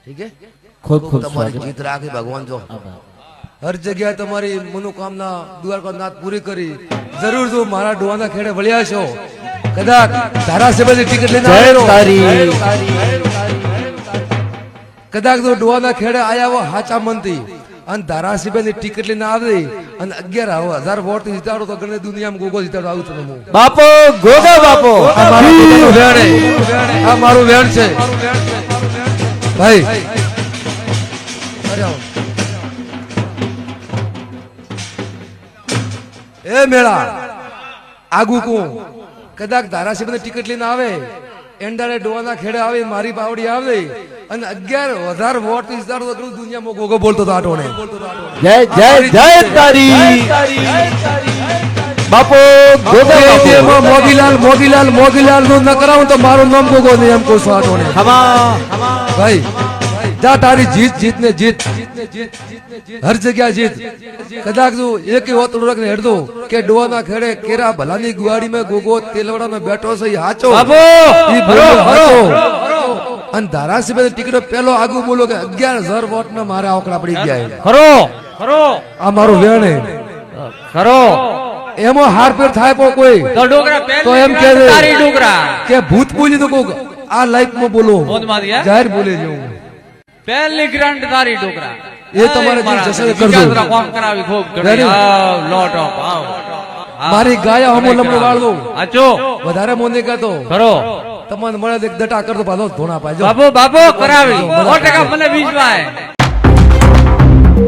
ठीक है खूब खूब तुम्हारी स्वागत जीत राखी भगवान जो आभार। हर जगह तुम्हारी मनोकामना દ્વારકાનાથ પૂરી કરી જરૂર જો મારા ડોવાના ખેડે વળ્યા છો કદાચ ધારાસભ્યની ટિકિટ લઈને આવ્યો કદાચ જો ડોવાના ખેડે આયા હો હાચા મનથી અને ધારાસભ્યની ટિકિટ લઈને આવે અને 11,000 વોટ જીતાડો તો ગણે દુનિયામાં ગોગો જીતાડો આવું છું હું બાપો ગોગા બાપો આ મારું પોતાનું વેણ છે. આ મારું વેણ છે ભાઈ અરે આવો. એ મેળા આગુ કો કદાચ ધારાસભ્યની ટિકિટ લઈને આવે એંડારે ડોવાના ખેડે આવે મારી પાવડી આવે અને 11,000 વોટ જીતાડો તો ગણે દુનિયામાં ગોગો બોલતો તો આટોને જય જય જય તારી બાપો ગોગા બાપો મોગીલાલ નું ન કરાવું તો મારું નામ ગોગો નહીં એમ કહું છું આટોને હમા ભાઈ જા તારી જીત ને જીત હર જગ્યા જીત કદાચ તું એક હોત ને હેડતો કે ડોવાના ખેડે કેરા ભલાની ગુવાડીમાં ગોગો તેલવાડામાં બેઠો છે ઈ હાચો બાપો ઈ બોલ્યો હાચો અને ધારાસભ્ય ટિકિટો પેલો આગુ બોલો કે 11,000 વોટ ના મારે આંકડા પડી ગયા ખરો ખરો આ મારું વેણ હે ખરો એમાં હાર ફેર થાય પણ કોઈ તો ડોગરા પહેલી તો એમ કે તારી ડોગરા કે ભૂત બોલી તો કોક આ લાઈફ માં બોલો મોજમાં ગયા? જાહેર બોલે જેવું પહેલી ગ્રાન્ડ તારી ડોગરા એ તમારે જે જશે એ કરજો. કોમ કરાવી ખૂબ Ready? ઘણી આવ લોટ ઓફ આવ મારી ગાયા હમો લમણો વાળ દઉં આચો વધારે મોને કહેતો ખરો તમને મળે તો એક દટા કરતો પાછો ધોણા પાજો બાપો બાપો કરાવી 100% મને વિશ્વાસ